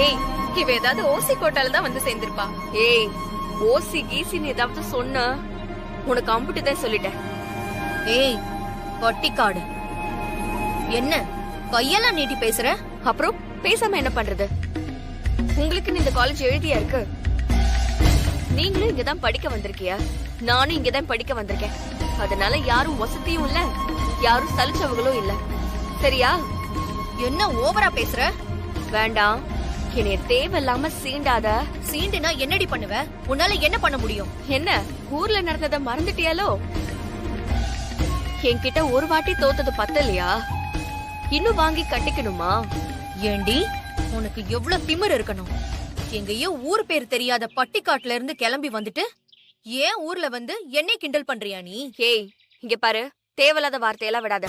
ஏய், இவ ஏதாவது ஓசி கோட்டால தான் வந்து சேர்ந்திருப்பா. ஏய், ஓசி கீசின்னு ஏதாவது சொன்ன உனக்கு அம்புட்டுதான் சொல்லிட்டேன். ஏய் பட்டிக்காடு, என்ன கையெல்லாம் நீட்டி பேசுற? அப்புறம் பேசாம என்ன பண்றது? உங்களுக்கு இந்த காலேஜ் எழுதியா இருக்கு? நீங்களும் இங்கதான் படிக்க வந்திருக்கியா? நானும் இங்கதான் படிக்க வந்திருக்கேன். அதனால யாரும் வசதியும் இல்ல, யாரும் சலிச்சவங்களும் இல்ல. சரியா? என்ன ஓவரா பேசுற? வேண்டாம், என்னைய தேவையில்லாம சீண்டாத. சீண்டுனா என்னடி பண்ணுவ? உன்னால என்ன பண்ண முடியும்? என்ன ஊர்ல நடந்தத மறந்துட்டியாலோ? என்கிட்ட ஒரு வாட்டி தோத்தது பத்தலையா? இன்னும் வாங்கி கட்டிக்கணுமா? ஏண்டி, உனக்கு எவ்வளவு திமிரு இருக்கணும்? எங்கேயோ ஊர் பேர் தெரியாத பட்டிக்காட்டுல இருந்து கிளம்பி வந்துட்டு ஏன் ஊர்ல வந்து என்னை கிண்டல் பண்றியா நீ? ஏய், இங்க பாரு, தேவையில்லாத வார்த்தையெல்லாம் விடாத.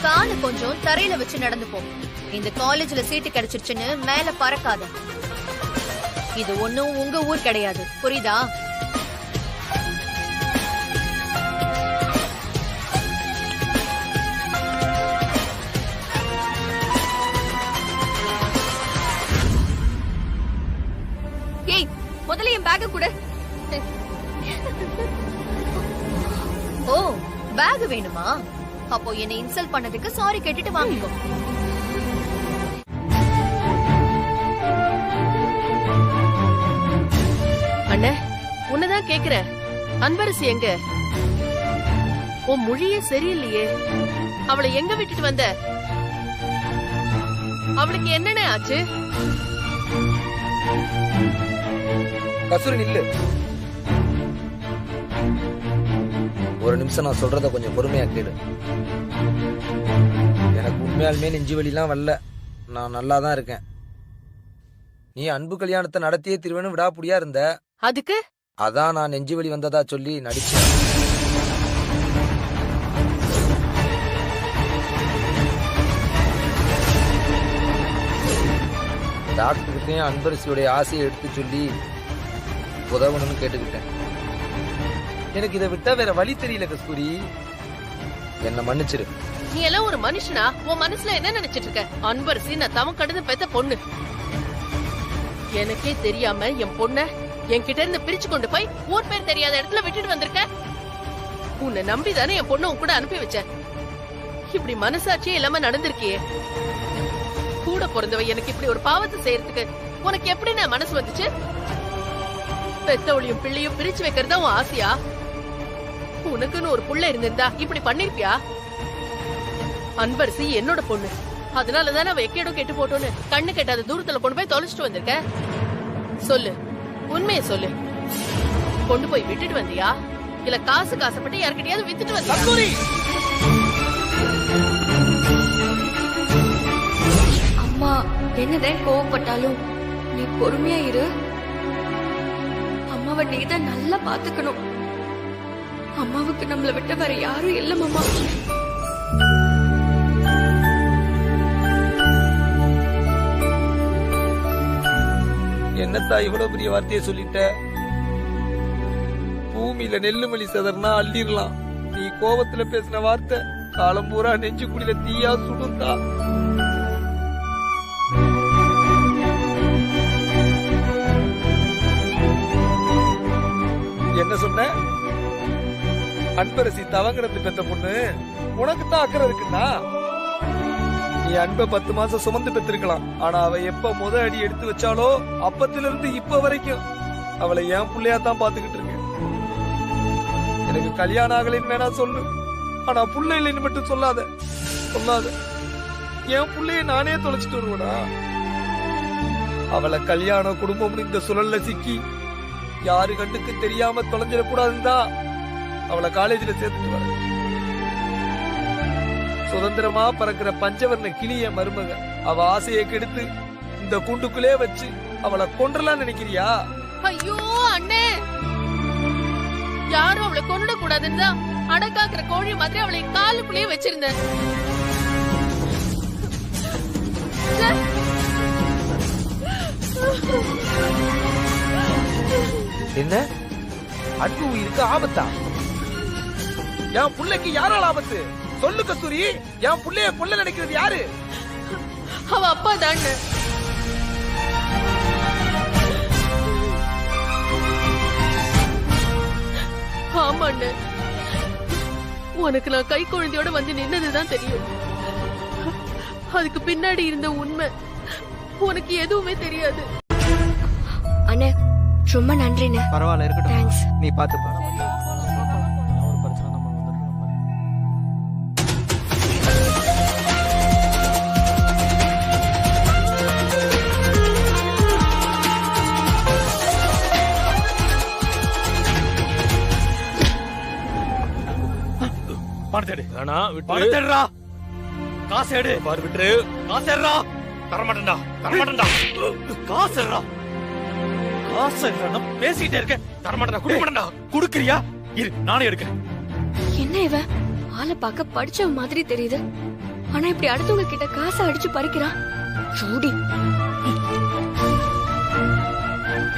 கால கொஞ்சம் தரையில வச்சு நடந்து போ. இந்த காலேஜ்ல சீட்டு கிடைச்சிருச்சுன்னு மேல பறக்காத. இது ஒண்ணும் உங்க ஊர் கிடையாது, புரியுதா? ஏய், முதல்ல என் பேக்க கொடு. ஓ, பேக் வேணுமா? அப்போ என்னை இன்சல்ட் பண்ணதுக்கு சாரி கேட்டுட்டு வாங்கிக்கோ. அண்ணே, உன்னதான் கேக்குறேன். அன்பரசி எங்க? உன் மொழியே சரியில்லையே. அவளை எங்க விட்டுட்டு வந்த? அவளுக்கு என்னென்ன ஆச்சு? கசுரன் இல்ல, ஒரு நிமிஷம் நான் சொல்றத கொஞ்சம் பொறுமையா கேளு. எனக்கு உண்மையாலுமே நெஞ்சு வலிலாம் வரல, நான் நல்லா தான் இருக்கேன். நீ அன்பு கல்யாணத்தை நடத்தியே திருவேணும் விடாப்புடியா இருந்த. அதுக்கு அதான் நான் நெஞ்சு வலி வந்ததா சொல்லி நடிச்சேன். டாக்டர்கிட்டையும் அன்பரசியுடைய ஆசையை எடுத்து சொல்லி உதவணும்னு கேட்டுக்கிட்டேன். எனக்கு இதை விட்டா வேற வழி தெரியல கஸ்தூரி, என்ன மன்னிச்சிரு. நீ எல்லாம் ஒரு மனுஷனா? உன் மனசுல என்ன நினைச்சிட்டு இருக்க? அன்பரசி நான் தவம் கடந்து பெத்த பொண்ணு. எனக்கே தெரியாம என் பொண்ண என்கிட்ட இருந்து பிரிச்சு கொண்டு போய் ஊர் பேர் தெரியாத இடத்துல விட்டுட்டு வந்திருக்க. உன்னை நம்பிதானே என் பொண்ணு உன் கூட அனுப்பி வச்சேன். இப்படி மனசாட்சியே இல்லாம நடந்திருக்கியே. கூட பிறந்தவ எனக்கு இப்படி ஒரு பாவத்தை செய்யறதுக்கு உனக்கு எப்படி நான் மனசு வந்துச்சு? பெத்தவளையும் பிள்ளையும் பிரிச்சு வைக்கிறதா உன் ஆசையா? உனக்குன்னு ஒரு புள்ள இருந்திருந்தா இப்படி பண்ணிருப்பியா? அன்பரசி என்னோட பொண்ணு, அதனாலதானே அவ எக்கேடோ கெட்டு போட்டோன்னு கண்ணு கெட்டாத தூரத்துல கொண்டு போய் தொலைச்சிட்டு வந்திருக்க. சொல்லு, உண்மையை சொல்லு. கொண்டு போய் விட்டுட்டு வந்தியா, இல்ல காசுக்கு ஆசைப்பட்டு யார்கிட்டயாவது வித்துட்டு வந்தியா? அம்மா என்னதான் கோவப்பட்டாலும் நீ பொறுமையா இரு. அம்மாவை நீதான் நல்லா பாத்துக்கணும். அம்மாவுக்கு நம்மள விட்ட வேற யாரும் இல்ல மாமா. என்னத்தா இவ்வளவு பெரிய வார்த்தையை சொல்லிட்ட? பூமியில நெல்லுமலி சதர்னா அள்ளிடலாம். நீ கோபத்துல பேசின வார்த்தை காலம் பூரா நெஞ்சு குடியில தீயா சுடுந்தா. என்ன சொன்ன? அன்பரசி தவங்கிடத்து பெற்ற பொண்ணு, உனக்கு தான் அக்கறை இருக்குன்னா? நீ அன்பை 10 மாசம் சுமந்து பெற்றிருக்கலாம். ஆனா அவ எப்ப முத அடி எடுத்து வச்சாலோ அப்பத்திலிருந்து இப்ப வரைக்கும் அவளை என் பிள்ளையா தான் பாத்துக்கிட்டு இருக்கேன். எனக்கு கல்யாணம் ஆகலைன்னு வேணா சொல்லு, ஆனா புள்ள இல்லைன்னு மட்டும் சொல்லாத. என் பிள்ளைய நானே தொலைச்சிட்டு வருவனா? அவளை கல்யாணம் குடும்பம்னு இந்த சுழல்ல சிக்கி யாரு கண்ணுக்கு தெரியாம தொலைஞ்சிடக்கூடாதுன்னா அவளை காலேஜ்ல சேர்த்துட்டு வர. சுதந்திரமா பறக்கிற பஞ்சவர்ண கிளிய மருமக அவ ஆசையை கெடுத்து இந்த கூண்டுக்குள்ளே வச்சு அவளை கொன்றலாம் நினைக்கிறியா? ஐயோ அண்ணே, யாரும் அவளை கொன்னுட கூடாதுன்னு தான் அடக்காக்குற கோழி மாதிரி அவளை காலுக்குள்ளேயே வச்சிருந்தேன். அன்பு உயிருக்கு ஆபத்தா? என் புள்ளைக்கு யாரால ஆபத்து சொல்லு கஸ்தூரி. என் புள்ளைய கொல்ல நினைக்கிறது யாரு? அவ அப்பா தானே. ஆமாண்ண, உனக்கு நான் கை குழந்தையோட வந்து நின்னதுதான் தெரியும். அதுக்கு பின்னாடி இருந்த உண்மை உனக்கு எதுவுமே தெரியாது. அண்ணே ரொம்ப நன்றிண்ணே. பரவாயில்ல, இருக்கட்டும். தேங்க்ஸ். நீ பாத்து பா. பணத்தை எடு. பணத்தை எடுடா. காசு எடு. பாரு விட்டுரு. காசு எடுடா. தரமாட்டேன்டா. காசு எடுடா. காசு எடுடா. பேசிட்டே இருக்க. தரமாட்டேன்டா. குடுக்கமாட்டேன்டா. குடுக்குறியா? இரு, நானே எடுக்கிறேன். என்ன இவன் ஆளை பார்க்க படிச்ச மாதிரி தெரியுது, ஆனா இப்படி அடுத்தவங்க கிட்ட காசை அடிச்சு பறிக்கிறான். ஜூடி,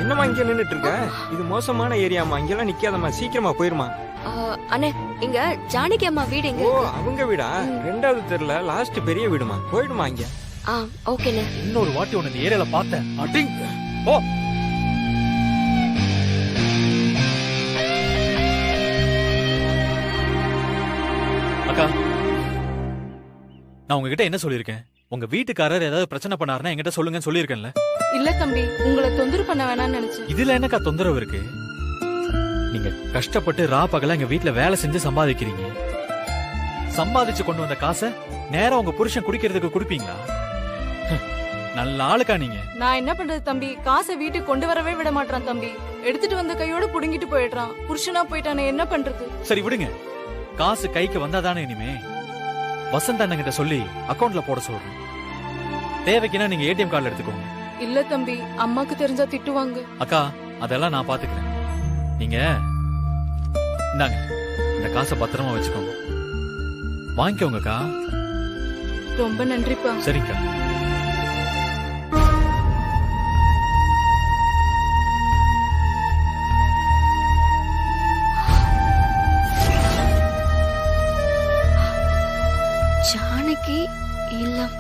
என்னம்மா இங்க நின்னுட்டு இருக்க? இது மோசமான ஏரியாமா, இங்கெல்லாம் நிக்காதம்மா, சீக்கிரமா போயிருமா. அண்ணே இங்க ஜானகி அம்மா வீடு எங்க ஓ, இருக்கு? அவங்க வீடா? ரெண்டாவது தெருல லாஸ்ட் பெரிய வீடுமா, போயிடுமா இங்க. ஓகேண்ணே. இன்னொரு வாட்டி உன்னை இந்த ஏரியால பார்த்தேன் அடிங். ஓ, அக்கா, நான் உங்ககிட்ட என்ன சொல்லிருக்கேன்? உங்க வீட்டுக்காரர் ஏதாவது பிரச்சனை பண்ணாருன்னா என்கிட்ட சொல்லுங்கன்னு சொல்லிருக்கேன்ல. இல்ல தம்பி, உங்களை தொந்தரவு பண்ண வேணாம்னு நினைச்சேன். இதுல என்னக்கா தொந்தரவு இருக்கு? நீங்க கஷ்டப்பட்டு ரா பகலா எங்க வீட்டுல வேலை செஞ்சு சம்பாதிக்கிறீங்க. சம்பாதிச்சு கொண்டு வந்த காசை நேரா உங்க புருஷன் குடிக்கிறதுக்கு குடுப்பீங்களா? நல்ல ஆளுக்கா நீங்க. நான் என்ன பண்றது தம்பி, காசை வீட்டுக்கு கொண்டு வரவே விட மாட்டான் தம்பி. எடுத்துட்டு வந்த கையோட புடுங்கிட்டு போயிடுறான். புருஷனா போயிட்டானே, என்ன பண்றது? சரி விடுங்க, காசு கைக்கு வந்தாதானே இனிமே. வசந்த் அண்ணன் கிட்ட சொல்லி அக்கவுண்ட்ல போட சொல்றேன். தேவைக்குன்னா நீங்க ஏடிஎம் கார்டு எடுத்துக்கோங்க. இல்ல தம்பி, அம்மாக்கு தெரிஞ்சா திட்டுவாங்க. அக்கா, அதெல்லாம் நான் பாத்துக்கிறேன். நீங்க இந்தாங்க, இந்த காசை பத்திரமா வச்சுக்கோங்க. வாங்கிக்கோங்கக்கா. ரொம்ப நன்றிப்பா. சரிக்கா. ஜானகி இல்லம்.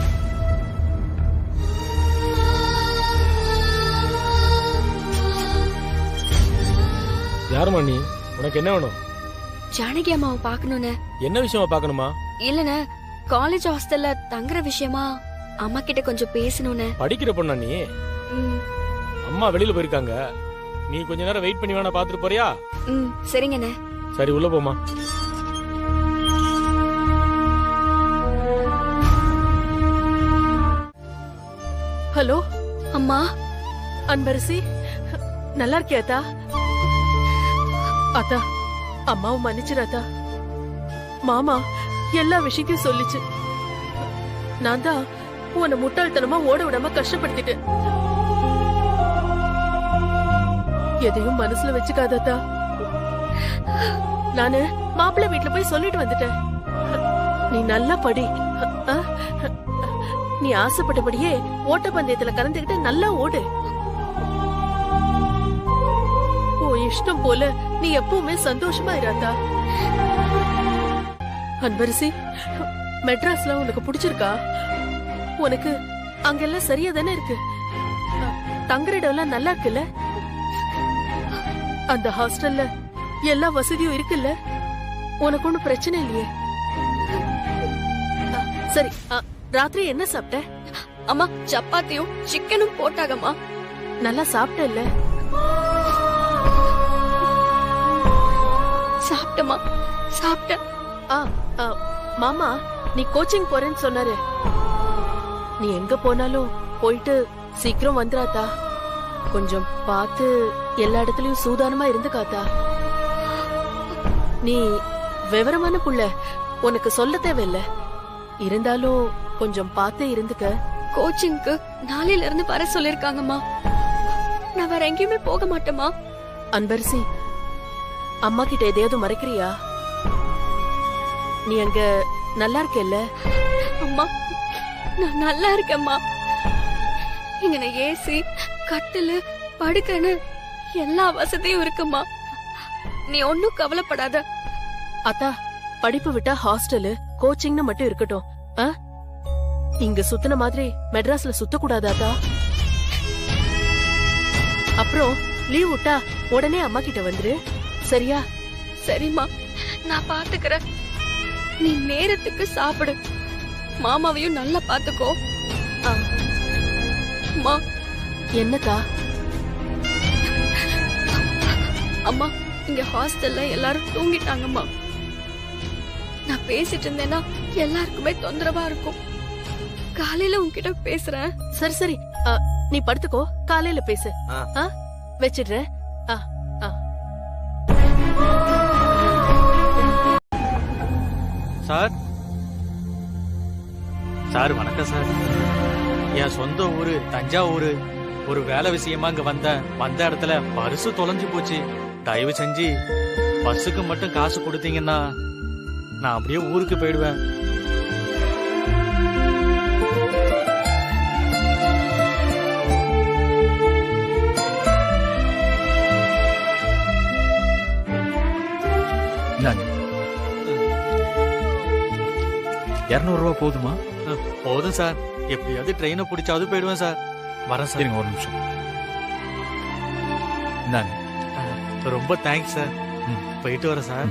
யாருமா நீ? உனக்கு என்ன வேணும்? ஜானகி அம்மாவை பாக்கணும்னு. என்ன விஷயமா பாக்கணுமா? இல்லண்ணே, காலேஜ் ஹாஸ்டல்ல தங்குற விஷயமா அம்மா கிட்ட கொஞ்சம் பேசணும்னு. படிக்கிற பொண்ணா நீ? அம்மா வெளியில போயிருக்காங்க, நீ கொஞ்ச நேரம் வெயிட் பண்ணி வேணா பாத்துட்டு போறியா? சரிங்கண்ணே. சரி, உள்ள போமா. ஹலோ அம்மா. அன்பரசி, நல்லா இருக்கியாத்தா? அத்தா, அம்மாவை மன்னிச்சிடாத்தா. மாமா எல்லா விஷயத்தையும் சொல்லிச்சு. நான் தான் உன்னை முட்டாள்தனமா ஓட விடாம கஷ்டப்படுத்திட்டேன். எதையும் மனசுல வச்சுக்காதத்தா. நானு மாப்பிள்ளை வீட்டுல போய் சொல்லிட்டு வந்துட்டேன். நீ நல்லா படி. நீ ஆசைப்பட்டபடியே ஓட்டப்பந்தயத்துல கலந்துகிட்டு நல்லா ஓடு. உன் இஷ்டம் போல நீ எப்பவுமே சந்தோஷமா இராதா. அன்பரசி, மெட்ராஸ்ல உனக்கு பிடிச்சிருக்கா? உனக்கு அங்கெல்லாம் சரியா தானே இருக்கு? தங்குற இடம் எல்லாம் நல்லா இருக்குல்ல? அந்த ஹாஸ்டல்ல எல்லா வசதியும் இருக்குல்ல? உனக்கு ஒண்ணும் பிரச்சனை இல்லையே? சரி, ராத்திரி என்ன சாப்பிட்ட? அம்மா சப்பாத்தியும் சிக்கனும் போட்டாகம்மா. நல்லா சாப்பிட்டல்ல? சாப்பிட்டமா, சாப்பிட்டேன். மாமா, நீ கோச்சிங் போறேன்னு சொன்னாரு. நீ எங்க போனாலும் போயிட்டு சீக்கிரம் வந்துராதா. கொஞ்சம் பார்த்து எல்லா இடத்துலயும் சூதானமா இருந்துக்காத்தா. நீ விவரமான புள்ள, உனக்கு சொல்ல தேவையில்ல. இருந்தாலும் கொஞ்சம் பார்த்து இருந்துக்க. கோச்சிங்க்கு நாளையில இருந்து வர சொல்லிருக்காங்கம்மா. நான் வேற எங்கேயுமே போக மாட்டேமா. அன்பரசி, அம்மா கிட்ட எதையாவது மறைக்கிறியா? நீ அங்க நல்லா இருக்கல்ல? அம்மா, நான் நல்லா இருக்கேம்மா. இங்க நான் ஏசி, கட்டிலு, படுக்கன்னு எல்லா வசதியும் இருக்குமா. நீ ஒன்னும் கவலைப்படாத. அத்தா, படிப்பு விட்டா ஹாஸ்டலு கோச்சிங்னு மட்டும் இருக்கட்டும். ஆ? இங்க சுத்தின மாதிரி மெட்ராஸ்ல சுத்தக்கூடாது அத்தா. அப்புறம் லீவ் விட்டா உடனே அம்மா கிட்ட வந்துரு, சரியா? சரிம்மா, நான் பாத்துக்கிறேன். நீ நேரத்துக்கு சாப்பிடு. மாமாவையும் நல்லா பாத்துக்கோ. ஆ. அம்மா. என்னக்கா? அம்மா, இங்க ஹாஸ்டல்ல எல்லாரும் தூங்கிட்டாங்கம்மா. நான் பேசிட்டு இருந்தேன்னா எல்லாருக்குமே தொந்தரவா இருக்கும். காலையில உன்கிட்ட பேசுறேன். சரி சரி, நீ படுத்துக்கோ, காலையில பேசு. வச்சிடுறேன். சார் சார் வணக்கம் சார். என் சொந்த ஊரு தஞ்சாவூர். ஒரு வேலை விஷயமா இங்க வந்த இடத்துல பரிசு தொலைஞ்சு போச்சு. தயவு செஞ்சு பஸ்ஸுக்கு மட்டும் காசு கொடுத்தீங்கன்னா நான் அப்படியே ஊருக்கு போயிடுவேன். இந்தாங்க. 200 ரூபா போதுமா? போதும் சார். எப்படியாவது ட்ரெயினை பிடிச்சாவது போயிடுவேன் சார். வரேன் சார். ஒரு நிமிஷம். இந்தாங்க. ரொம்ப தேங்க்ஸ் சார். போயிட்டு வரேன் சார்.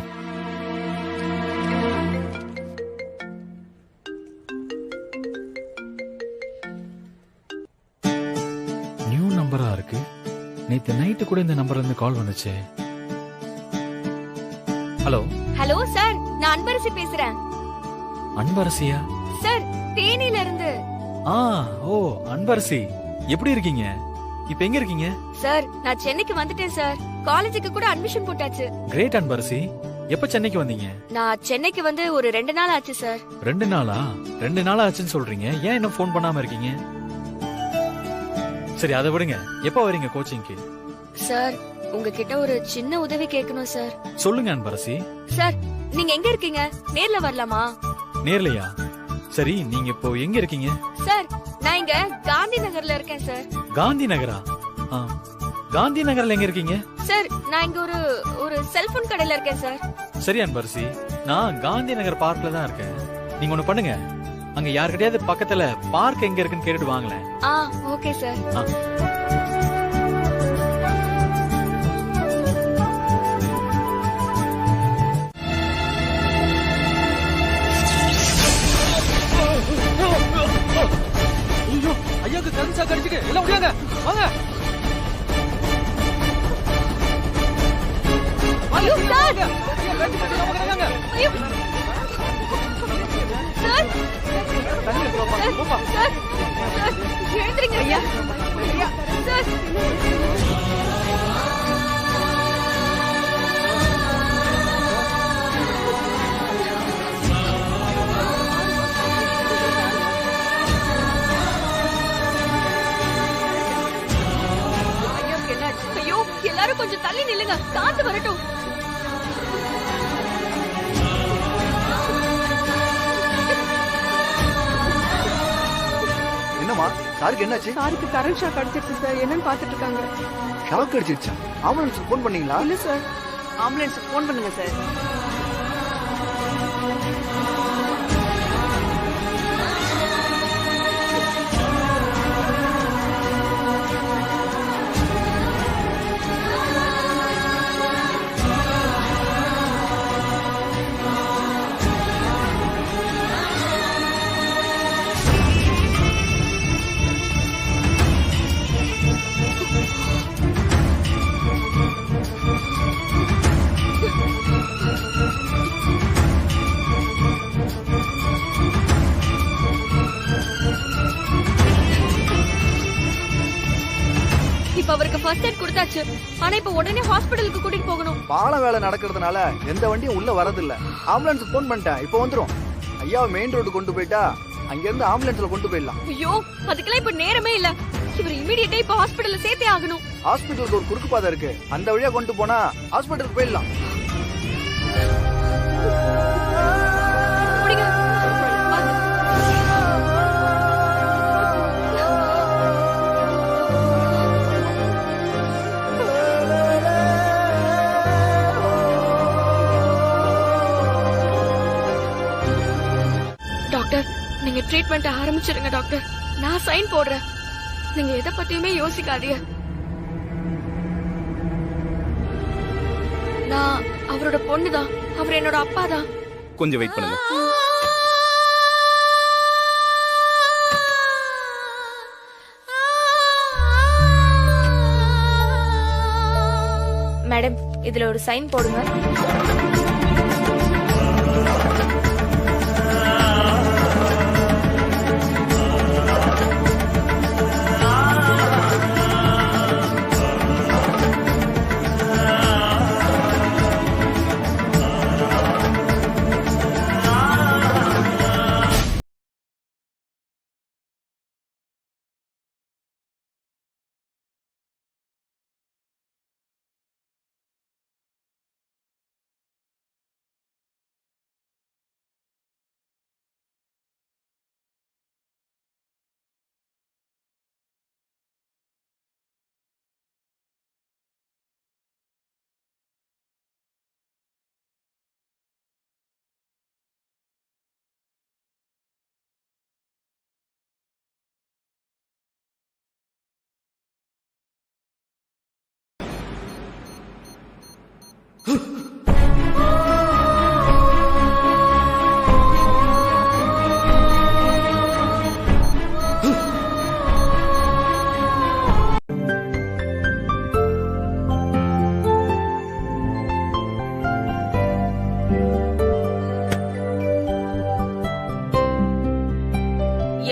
நியூ நம்பரா இருக்கு. நேத்து நைட்டு கூட இந்த நம்பர்ல இருந்து கால் வந்துச்சு. ஹலோ. ஹலோ சார், நான் அன்பரசி பேசுறேன். அன்பரசியா? சார், தேனில இருந்து. ஓ அன்பரசி, எப்படி இருக்கீங்க? இப்ப எங்க இருக்கீங்க? சார், நான் சென்னைக்கு வந்துட்டேன் சார். காலேஜுக்கு கூட அட்மிஷன் போட்டாச்சு. கிரேட் அன்பரசி. எப்ப சென்னைக்கு வந்தீங்க? நான் சென்னைக்கு வந்து ஒரு 2 நாள் ஆச்சு சார். 2 நாளா? 2 நாளா ஆச்சுன்னு சொல்றீங்க. ஏன் இன்னும் ஃபோன் பண்ணாம இருக்கீங்க? சரி, அதை விடுங்க. எப்ப வரீங்க கோச்சிங்க்கு? சார், உங்ககிட்ட ஒரு சின்ன உதவி கேட்கணும் சார். சொல்லுங்க அன்பரசி. சார், நீங்க எங்க இருக்கீங்க? நேர்ல வரலாமா? நேர்லையா? சரி, நீங்க இப்போ எங்க இருக்கீங்க? சார், நான் இங்க காந்தி நகர்ல இருக்கேன் சார். காந்தி நகரா? காந்தி நகர்ல எங்க இருக்கீங்க? சார், நான் இங்க ஒரு செல்போன் கடையில இருக்கேன் சார். சரி அன்பரசி, நான் காந்தி நகர் பார்க்ல தான் இருக்கேன். நீங்க ஒண்ணு பண்ணுங்க, அங்க யார்கிட்டயாவது பக்கத்துல பார்க் எங்க இருக்குன்னு கேட்டுட்டு வாங்களேன். Okay sir. ஐயாக்கு கரண்ட் ஷாக் அடிச்சுக்கு. எல்லாம் ஓடியாங்க. வாங்க. ஐயோ சார். ஐயோ. சார். தண்ணி எடுத்து வா. போப்பா. சார். சார், எழுந்திருங்க ஐயா. சார். ஐயோ, எல்லாரும் கொஞ்சம் தள்ளி நில்லுங்க. காத்து வரட்டும். என்னமா சாருக்கு என்னாச்சு? சாருக்கு கரண்ட் ஷாக் அடிச்சிருச்சு சார். என்னன்னு பாத்துட்டு இருக்காங்க. ஷாக் அடிச்சிருச்சா? ஆம்புலன்ஸ் போன் பண்ணீங்களா? இல்ல சார். ஆம்புலன்ஸ் போன் பண்ணுங்க சார். இப்ப அவருக்கு ஃபர்ஸ்ட் எய்ட் கொடுத்தாச்சு. ஆனா இப்ப உடனே ஹாஸ்பிடலுக்கு கூட்டிட்டு போகணும். பாலம் வேலை நடக்கிறதுனால எந்த வண்டியும் உள்ள வரதில்ல. ஆம்புலன்ஸ் போன் பண்ணிட்டேன், இப்ப வந்துரும். ஐயாவை மெயின் ரோடு கொண்டு போயிட்டா அங்க இருந்து ஆம்புலன்ஸ்ல கொண்டு போயிடலாம். ஐயோ, அதுக்கெல்லாம் இப்ப நேரமே இல்ல. இவர் இமிடியேட்டா இப்ப ஹாஸ்பிடல்ல சேர்த்தே ஆகணும். ஹாஸ்பிடலுக்கு ஒரு குறுக்கு பாதை இருக்கு, அந்த வழியா கொண்டு போனா ஹாஸ்பிடலுக்கு போயிடலாம். முடிங்க. ட்ரீட்மெண்ட் ஆரம்பிச்சிருங்க டாக்டர். நான் சைன் போடுறேன். நீங்க எதை பத்தியுமே யோசிக்காதீங்க. நான் அவரோட பொண்ணுதான். அவர் என்னோட அப்பா தான். கொஞ்சம் வெயிட் பண்ணுங்க. மேடம், இதுல ஒரு சைன் போடுங்க.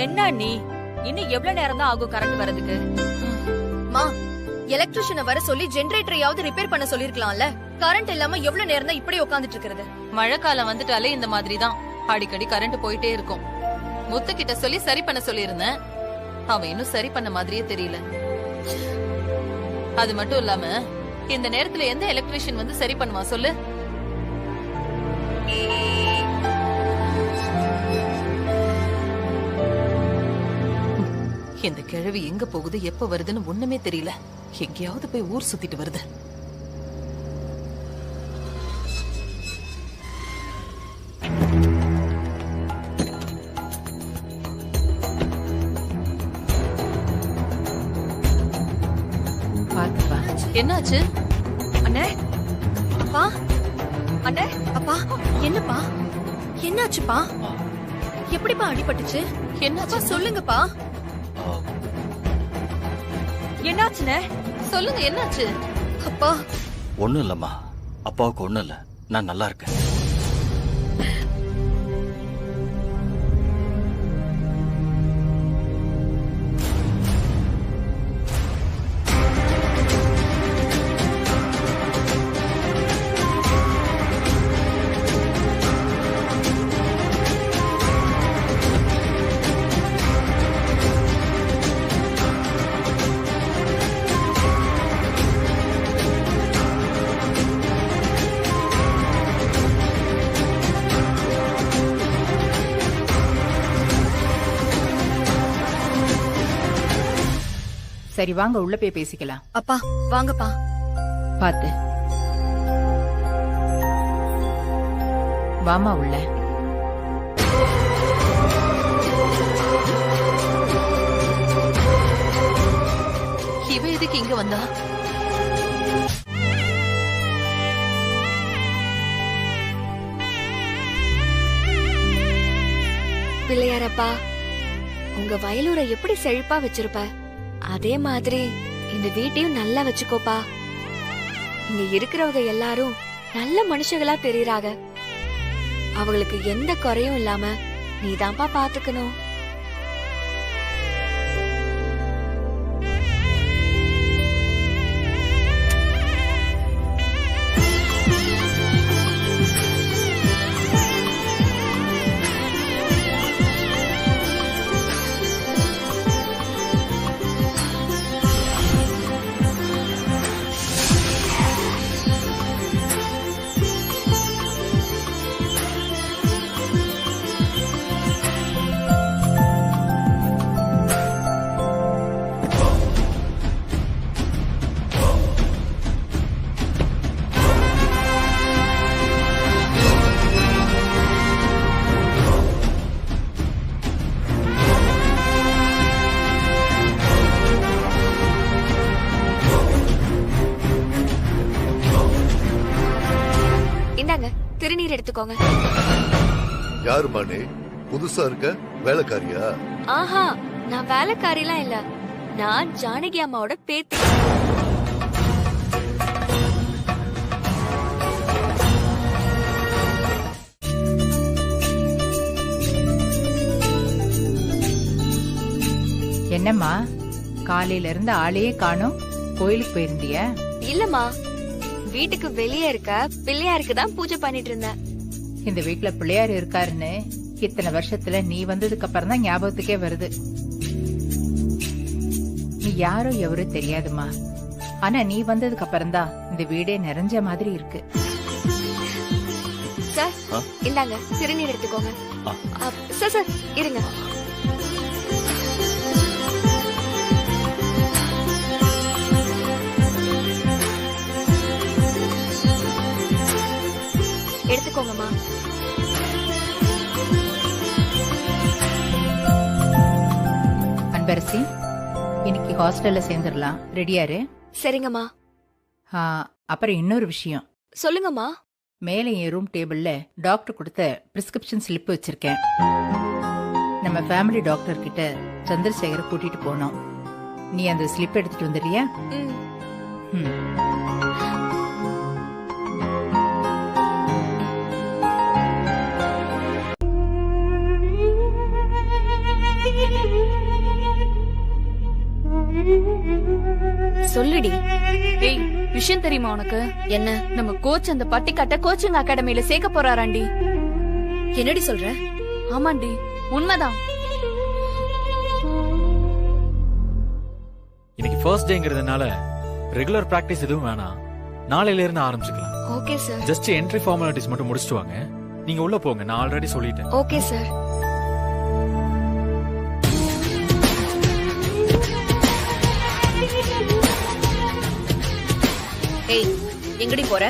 என்ன நீ இன்னும் எவ்வளவு நேரம் தான் ஆகும் கரண்ட் வரதுக்கு? மா, எலக்ட்ரிஷியனை வர சொல்லி ஜெனரேட்டரையாவது ரிப்பேர் பண்ண சொல்லிருக்கலாம்ல. கரண்ட் இல்லாம எவ்வளவு நேரம் தான் இப்படி உட்கார்ந்துட்டு இருக்கிறது? மழை காலம் வந்துட்டாலே இந்த மாதிரி தான், அடிக்கடி கரண்ட் போயிட்டே இருக்கும். முத்துக்கிட்ட சொல்லி சரி பண்ண சொல்லியிருந்தேன், அவன் இன்னும் சரி பண்ண மாதிரியே தெரியல. அது மட்டும் இல்லாம இந்த நேரத்துல எந்த எலக்ட்ரிஷியன் வந்து சரி பண்ணுவா சொல்லு? இந்த கிழவி எங்க போகுது, எப்ப வருதுன்னு ஒண்ணுமே தெரியல. எங்கேயாவது போய் ஊர் சுத்திட்டு வருது. என்னாச்சு அண்ணே? அப்பா, அண்ணே, அப்பா, என்னப்பா என்னாச்சுப்பா? எப்படிப்பா அடிபட்டுச்சு? என்னாச்சு சொல்லுங்கப்பா. என்னாச்சுண்ணே? சொல்லுங்க, என்னாச்சு? அப்பா, ஒண்ணும் இல்லம்மா, அப்பாவுக்கு ஒண்ணும் இல்ல, நான் நல்லா இருக்கேன். சரி வாங்க உள்ள போய் பேசிக்கலாம். அப்பா வாங்கப்பா. பாத்து வாமா உள்ள. இவ எதுக்கு இங்க வந்தா? பிள்ளையாரப்பா, உங்க வயலூரை எப்படி செழிப்பா வச்சிருப்ப, அதே மாதிரி இந்த வீட்டையும் நல்லா வச்சுக்கோப்பா. இங்க இருக்கிறவங்க எல்லாரும் நல்ல மனுஷங்களா தெரியுறாங்க. அவங்களுக்கு எந்த குறையும் இல்லாம நீதான்ப்பா பாத்துக்கணும். எடுத்துக்கோங்க. யாருமா நீ? புதுசா இருக்க? வேலைக்காரியா? ஆஹா, நான் வேலைக்காரிலாம் இல்ல. நான் ஜானகி அம்மாவோட பேத்தி. என்னம்மா காலையில இருந்து ஆளையே காணோம், கோயிலுக்கு போயிருந்தியா? இல்லம்மா, வீட்டுக்கு வெளியே இருக்க பிள்ளையாருக்கு தான் பூஜை பண்ணிட்டு இருந்தேன். இந்த வீட்டுல பிள்ளையார் இருக்காருன்னு இத்தனை வருஷத்துல நீ வந்ததுக்கு அப்புறம் தான் ஞாபகத்துக்கே வருது. நீ யாரோ எவரோ தெரியாதுமா, ஆனா நீ வந்ததுக்கு அப்புறம் தான் இந்த வீடே நிறைஞ்ச மாதிரி இருக்கு. சார் இந்தாங்க திருநீர் எடுத்துக்கோங்க. சார் சார் இருங்க. எடுத்துக்கோங்கம்மா. அன்பரசி, இன்னைக்கு ஹாஸ்டல்ல சேர்ந்துடலாம், ரெடியாரு? சரிங்கம்மா. அப்புறம் இன்னொரு விஷயம். சொல்லுங்கம்மா. மேலே என் ரூம் டேபிள்ல டாக்டர் கொடுத்த பிரிஸ்கிரிப்ஷன் ஸ்லிப் வச்சிருக்கேன். நம்ம ஃபேமிலி டாக்டர் கிட்ட சந்திரசேகரை கூட்டிட்டு போனோம். நீ அந்த ஸ்லிப் எடுத்துட்டு வந்துடுறியா? சொல்லுடி. ஏய், விஷயம் தெரியுமா உனக்கு? என்ன? நம்ம கோச் அந்த பட்டிக்காட்ட கோச்சிங் அகாடமியில சேர்க்க போறாராண்டி. என்னடி சொல்ற? ஆமாண்டி, உண்மைதான். இன்னைக்கு ஃபர்ஸ்ட் டேங்கிறதுனால ரெகுலர் பிராக்டிஸ் எதுவும் வேணாம், நாளையில இருந்து ஆரம்பிச்சுக்கலாம். Okay sir. Just entry formalities மட்டும் முடிச்சிட்டு வாங்க. நீங்க உள்ள போங்க, நான் ஆல்ரெடி சொல்லிட்டேன். Okay sir. ஏய், எங்கடி போற?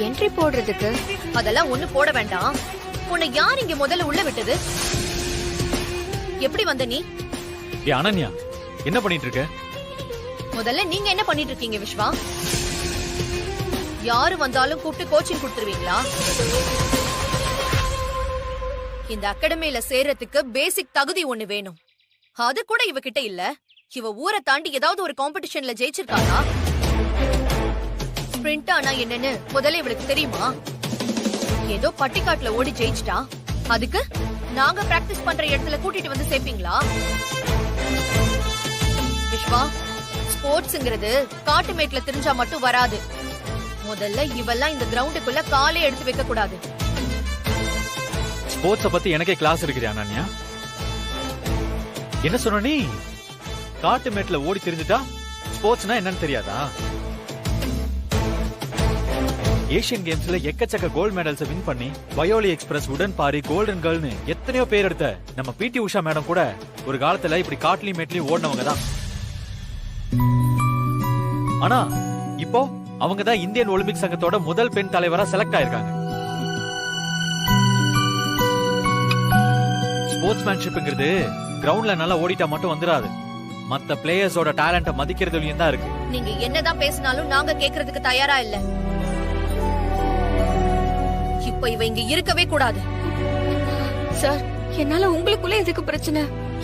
என்ட்ரி போடுறதுக்கு. அதெல்லாம் ஒண்ணு போட வேண்டாம். உன்னை யார் இங்க முதல்ல உள்ள விட்டது? எப்படி வந்த நீ? ஏ அனன்யா, என்ன பண்ணிட்டு இருக்க? முதல்ல நீங்க என்ன பண்ணிட்டு இருக்கீங்க விஸ்வா? யாரு வந்தாலும் கூப்பிட்டு கோச்சிங் கொடுத்துருவீங்களா? இந்த அகாடமியில சேர்றதுக்கு பேசிக் தகுதி ஒண்ணு வேணும். அது கூட இவகிட்ட இல்ல. இவ ஊரை தாண்டி ஏதாவது ஒரு காம்படிஷன்ல ஜெயிச்சிருக்காளா? ஸ்பிரிண்ட் ஆனா என்னன்னு முதல்ல இவளுக்கு தெரியுமா? ஏதோ பட்டிக்காட்டுல ஓடி ஜெயிச்சிட்டா, அதுக்கு நாங்க பிராக்டிஸ் பண்ற இடத்துல கூட்டிட்டு வந்து சேர்ப்பீங்களா? விஸ்வா, ஸ்போர்ட்ஸ்ங்கிறது காட்டு மேட்ல தெரிஞ்சா மட்டும் வராது. முதல்ல இவெல்லாம் இந்த கிரவுண்டுக்குள்ள காலே எடுத்து வைக்க கூடாது. ஸ்போர்ட்ஸ பத்தி எனக்கே கிளாஸ் இருக்குது அனன்யா. என்ன சொன்ன நீ? காட்டு மேட்ல ஓடி தெரிஞ்சுட்டா ஸ்போர்ட்ஸ்னா என்னன்னு தெரியாதா? ஏசியன் கேம்ஸ்ல எக்கச்சக்க கோல்ட் மெடல்ஸ் வின் பண்ணி வயோலி எக்ஸ்பிரஸ், உடன் பாரி, கோல்டன் கேர்ள்னு எத்தனையோ பேர் எடுத்த நம்ம பிடி உஷா மேடம் கூட ஒரு காலத்துல இப்படி காட்லயும் மேட்லயும் ஓடினவங்க தான். ஆனா இப்போ அவங்க தான் இந்தியன் ஒலிம்பிக் சங்கத்தோட முதல் பெண் தலைவரா செலக்ட் ஆயிருக்காங்க. ஸ்போர்ட்ஸ்மேன்ஷிப்ங்கிறது கிரவுண்ட்ல நல்லா ஓடிட்டா மட்டும் வந்துடாது, மத்த பிளேயர்ஸோட டேலண்ட மதிக்கிறதுலயும் தான் இருக்கு. நீங்க என்னதான் பேசினாலும் நாங்க கேக்குறதுக்கு தயாரா இல்ல. இப்ப இவ இங்க இருக்கவே கூடாது. சார், என்னால உங்களுக்குள்ள எதுக்கு பிரச்சனை?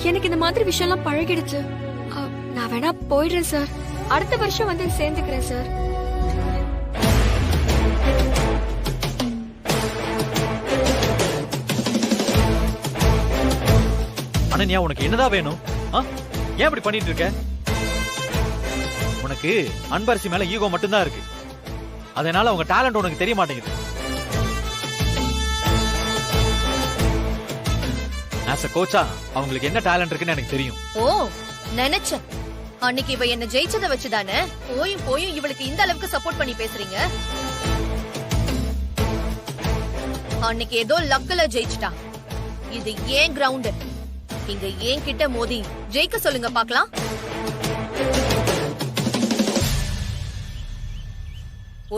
எனக்கு இந்த மாதிரி விஷயம் எல்லாம் பழகிடுச்சு. நான் வேணா போயிடுறேன் சார். அடுத்த வருஷம் வந்து சேர்ந்துக்கிறேன் சார். அனன்யா, உனக்கு என்னதான் வேணும்? ஏன் இப்படி பண்ணிட்டு இருக்க? உனக்கு அன்பரசி மேல ஈகோ மட்டும்தான் இருக்கு, அதனால அவங்க டேலண்ட் உனக்கு தெரிய மாட்டேங்குது. ஆஸ் அ கோச்சா அவங்களுக்கு என்ன டேலண்ட் இருக்குன்னு எனக்கு தெரியும். ஓ, நினைச்சேன். அன்னைக்கு இவ என்ன ஜெயிச்சத வச்சுதானே போயும் இவளுக்கு இந்த அளவுக்கு சப்போர்ட் பண்ணி பேசுறீங்க. அன்னைக்கு ஏதோ லக்ல ஜெயிச்சிட்டா. இது ஏன் கிரவுண்ட், இங்க ஏன் கிட்ட மோதி ஜெயிக்க சொல்லுங்க பாக்கலாம்.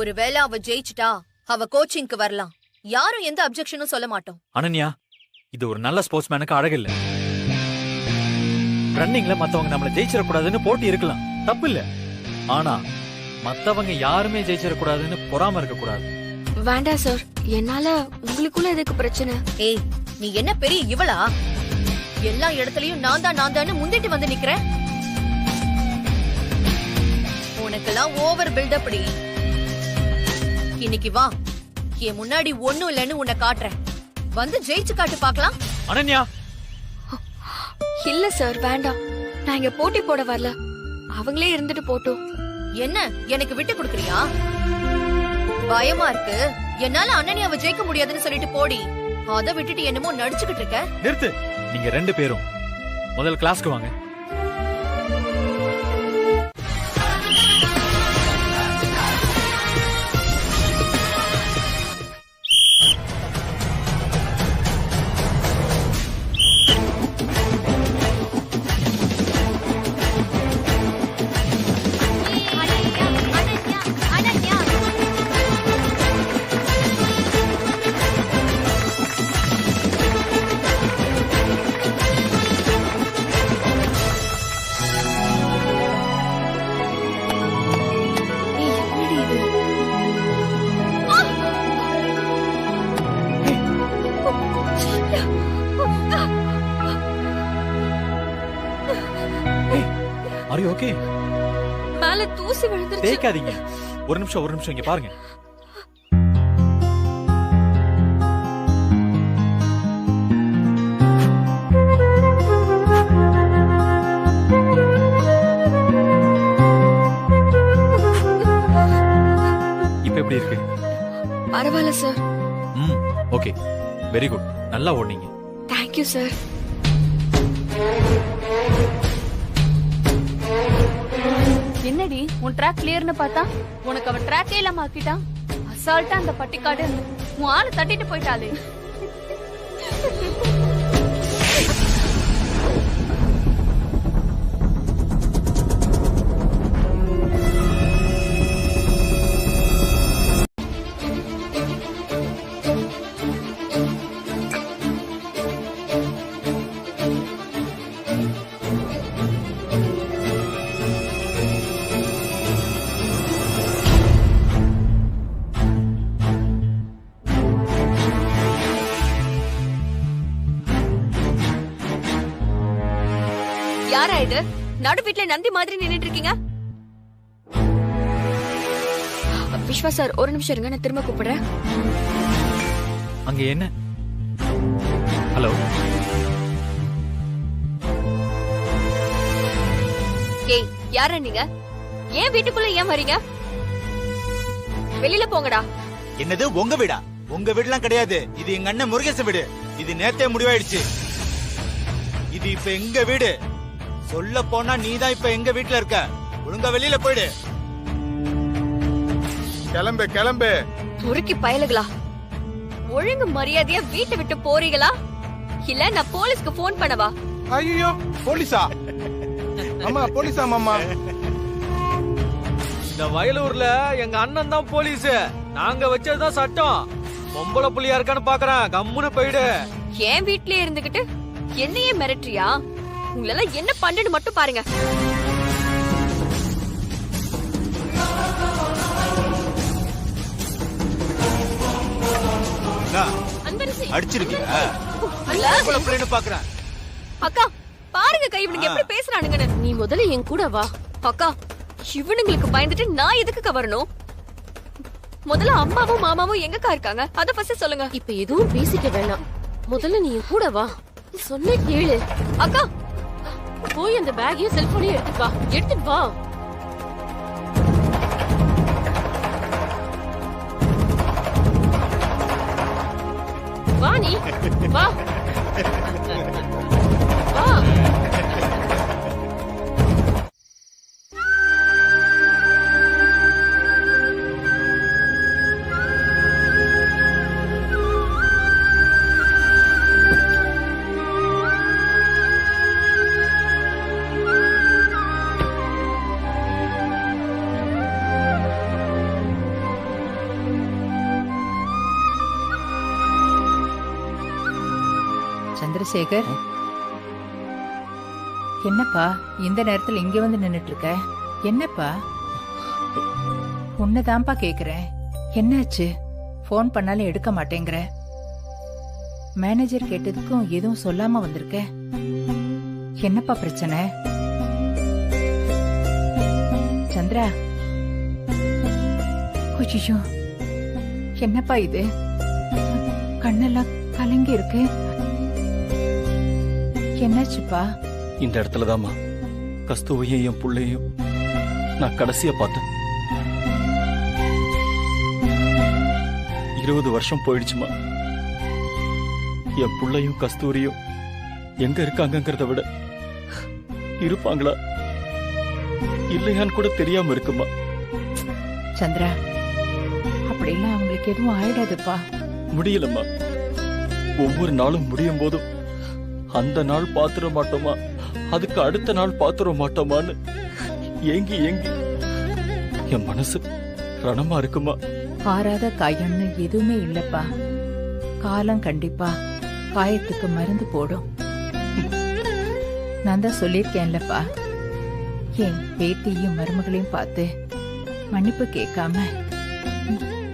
ஒருவேளை அவ ஜெயிச்சிட்டா அவ கோச்சிங்க்கு வரலாம், யாரும் எந்த அப்செக்ஷனும் சொல்ல மாட்டோம். அனன்யா, இது ஒரு நல்ல ஸ்போர்ட்ஸ் மேனுக்கு அழகு இல்ல. ரன்னிங்ல மத்தவங்க நம்மள ஜெயிச்சிடக்கூடாதுன்னு போட்டி இருக்கலாம், தப்பு இல்ல. ஆனா மத்தவங்க யாருமே ஜெயிச்சிடக்கூடாதுன்னு பொறாம இருக்க கூடாது. வேண்டாம் சார், என்னால உங்களுக்குள்ள எதுக்கு பிரச்சனை? ஏய், நீ என்ன பெரிய இவளா? எல்லா இடத்துலயும் நான் தான் முந்திட்டு வந்து நிக்கிறேன். உனக்கெல்லாம் ஓவர் பில்டப் டி. இன்னைக்கு வா, என் முன்னாடி ஒண்ணும் இல்லைன்னு உன்னை காட்டுறேன். வந்து ஜெயிச்சு காட்டு பாக்கலாம். அனன்யா, இல்ல சார், வேண்டாம். நான் இங்க போட்டி போட வரல, அவங்களே இருந்துட்டு போட்டோம். என்ன எனக்கு விட்டு கொடுக்கறியா? பயமா இருக்கு. என்னால அனன்யாவை ஜெயிக்க முடியாதுன்னு சொல்லிட்டு போடி. அத விட்டுட்டு என்னமோ நடிச்சுக்கிட்டு இருக்க. நிறுத்து. நீங்க 2 பேரும் முதல் கிளாஸ்க்கு வாங்க. Are you okay? மேல தூசி விழுந்துருச்சு. தேய்க்காதீங்க. ஒரு நிமிஷம் இங்க பாருங்க. இப்ப எப்படி இருக்கு? பரவாயில்ல சார். Okay, very good. நல்லா ஓடுனீங்க. Thank you sir. என்னடி உன் ட்ராக் கிளியர்னு பார்த்தா உனக்கு அவன் ட்ராக்கே இல்லாம ஆக்கிட்டான். அசால்ட்டா அந்த பட்டிக்காடு உன் ஆளு தட்டிட்டு போயிட்டாளே. யாரா இது? நடு வீட்ல நந்தி மாதிரி நின்னுட்டு இருக்கீங்க. விஸ்வா சார், ஒரு நிமிஷம் இருங்க, நான் திரும்ப கூப்பிடுறேன். அங்க என்ன? ஹலோ. ஏய், யாரா நீங்க? ஏன் வீட்டுக்குள்ள ஏன் வரீங்க? வெளியில போங்கடா. என்னது உங்க வீடா? உங்க வீடுலாம் கிடையாது. இது எங்க அண்ணன் முருகேசன் வீடு. இது நேத்தே முடிவாயிடுச்சு. இது இப்ப எங்க வீடு. சொல்ல போனா நீதான் இப்ப எங்க வீட்டுல இருக்க. ஒழுங்கா வெளியில போயிடு. கிளம்பு. முறுக்கி பயலுகளா, ஒழுங்கு மரியாதையா வீட்டை விட்டு போறீங்களா இல்ல நான் போலீஸ்க்கு போன் பண்ணவா? ஐயோ, போலீஸா? அம்மா, போலீஸா மாமா? இந்த வயலூர்ல எங்க அண்ணன் தான் போலீஸ். நாங்க வச்சதுதான் சட்டம். பொம்பளை புள்ளியா இருக்கான்னு பாக்குறேன். கம்முன்னு போயிடு. என் வீட்லயே இருந்துகிட்டு என்னையே மிரட்டுறியா? உங்களெல்லாம் என்ன பண்ணு மட்டும் பாருங்க. அடிச்சிருக்கீங்க. பாக்குறேன். அக்கா பாருங்க கை இவனுங்க எப்படி பேசுறானுங்கன்னு. நீ முதல்ல என் கூட வா. அக்கா, இவனுங்களுக்கு பயந்துட்டு நான் எதுக்குக்கா வரணும்? முதல்ல அம்மாவும் மாமாவும் எங்கக்கா இருக்காங்க? அத ஃபர்ஸ்ட் சொல்லுங்க. இப்ப எதுவும் பேசிக்க வேணாம். முதல்ல நீ என் கூட வா. சொன்ன கேளு. அக்கா, போய் அந்த பேக்கையும் செல்போனையும் எடுத்துட்டு வா. வா நீ வா. வா. சந்திரசேகர், என்னப்பா இந்த நேரத்துல இங்க வந்து நின்னுட்டு இருக்க? என்னப்பா? உன்னதான்ப்பா கேக்குறேன். என்னாச்சு? ஃபோன் பண்ணாலும் எடுக்க மாட்டேங்கிற. மேனேஜர் கேட்டதுக்கும் எதுவும் சொல்லாம வந்திருக்க. என்னப்பா பிரச்சனை? சந்திரா, ஐயோ, என்னப்பா இது? கண்ணெல்லாம் கலங்கி இருக்கு. என்னாச்சுப்பா? இந்த இடத்துலதாம்மா கஸ்தூவையும் என் புள்ளையும் நான் கடைசியா பார்த்தேன். 20 வருஷம் போயிடுச்சுமா. என் புள்ளையும் கஸ்தூரியும் எங்க இருக்காங்கங்கிறத விட இருப்பாங்களா இல்லையான்னு கூட தெரியாம இருக்குமா. சந்திரா, அப்படிலாம் அவங்களுக்கு எதுவும் ஆயிடாதுப்பா. முடியலம்மா. ஒவ்வொரு நாளும் முடியும் போதும் அந்த நாள் பாத்துட மாட்டோமா, அதுக்கு அடுத்த நாள் பாத்துட மாட்டோமான்னு ஏங்கி ஏங்கி என் மனசு ரணமா இருக்குமா. ஆறாத காயம்னு எதுவுமே இல்லப்பா. காலம் கண்டிப்பா காயத்துக்கு மருந்து போடும். நான் தான் சொல்லியிருக்கேன்லப்பா, என் பேத்தியும் மருமகளையும் பார்த்து மன்னிப்பு கேட்காம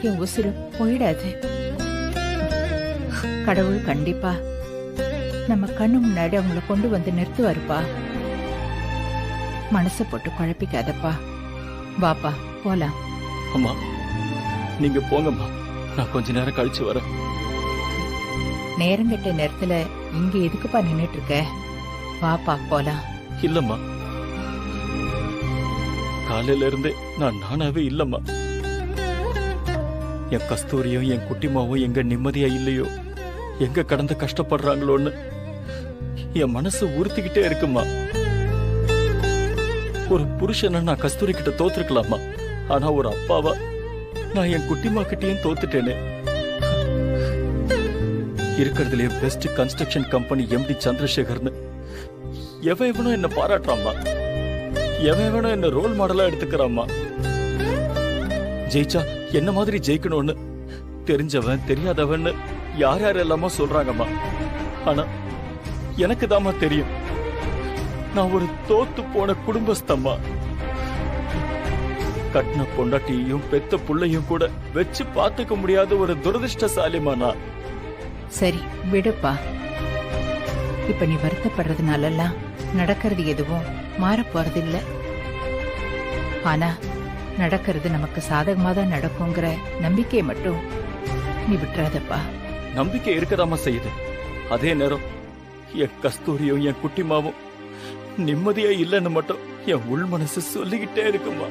என் உசுறு போயிடாது. கடவுள் கண்டிப்பா நம்ம கண்ணு முன்னாடி அவங்கள கொண்டு வந்து நிறுத்துவாருப்பா. மனசை போட்டு குழப்பிக்காதப்பா. வாப்பா போலாம். அம்மா நீங்க போங்கம்மா, நான் கொஞ்ச நேரம் கழிச்சு வரேன். நேரங்கெட்ட நேரத்துல இங்க எதுக்குப்பா நின்னுட்டு இருக்க? வாப்பா போலாம். இல்லம்மா, காலையில இருந்தே நான் நானாவே இல்லம்மா. என் கஸ்தூரியும் என் குட்டிமாவும் எங்க நிம்மதியா இல்லையோ, எங்க கடந்து கஷ்டப்படுறாங்களோன்னு என் மனசு உறுத்திக்கிட்டே இருக்குமா. ஒரு புருஷனை நான் கஸ்தூரி கிட்ட தோத்துருக்கலாமா, ஆனா ஒரு அப்பாவா நான் என் குட்டிமா கிட்டயும் தோத்துட்டேனே. இருக்கிறதுலயே பெஸ்ட் கன்ஸ்ட்ரக்ஷன் கம்பெனி எம்டி சந்திரசேகர்னு எவனும் என்ன பாராட்டுறாமா, எவனும் என்ன ரோல் மாடலா எடுத்துக்கிறாமா. ஜெயிச்சா என்ன மாதிரி ஜெயிக்கணும்னு தெரிஞ்சவன் தெரியாதவன் யார் யார் எல்லாமோ சொல்றாங்கம்மா. ஆனா எனக்கு தாமா தெரியும், நான் ஒரு தோத்து போன குடும்பஸ்தம்மா. கட்டின பொண்டாட்டியையும் பெத்த புள்ளையும் கூட வச்சு பாத்துக்க முடியாத ஒரு துரதிருஷ்டசாலிமா நான். சரி விடுப்பா. இப்ப நீ வருத்தப்படுறதுனாலலாம் நடக்கிறது எதுவும் மாற போறதில்ல. ஆனா நடக்கிறது நமக்கு சாதகமா தான் நடக்குங்கிற நம்பிக்கையை மட்டும் நீ விட்டுறாதப்பா. நம்பிக்கை இருக்கதாமா செய்யுது. அதே நேரம் என் கஸ்தூரியும் என் குட்டிமாவும் நிம்மதியா இல்லைன்னு மட்டும் என் உள் மனசு சொல்லிக்கிட்டே இருக்குமா.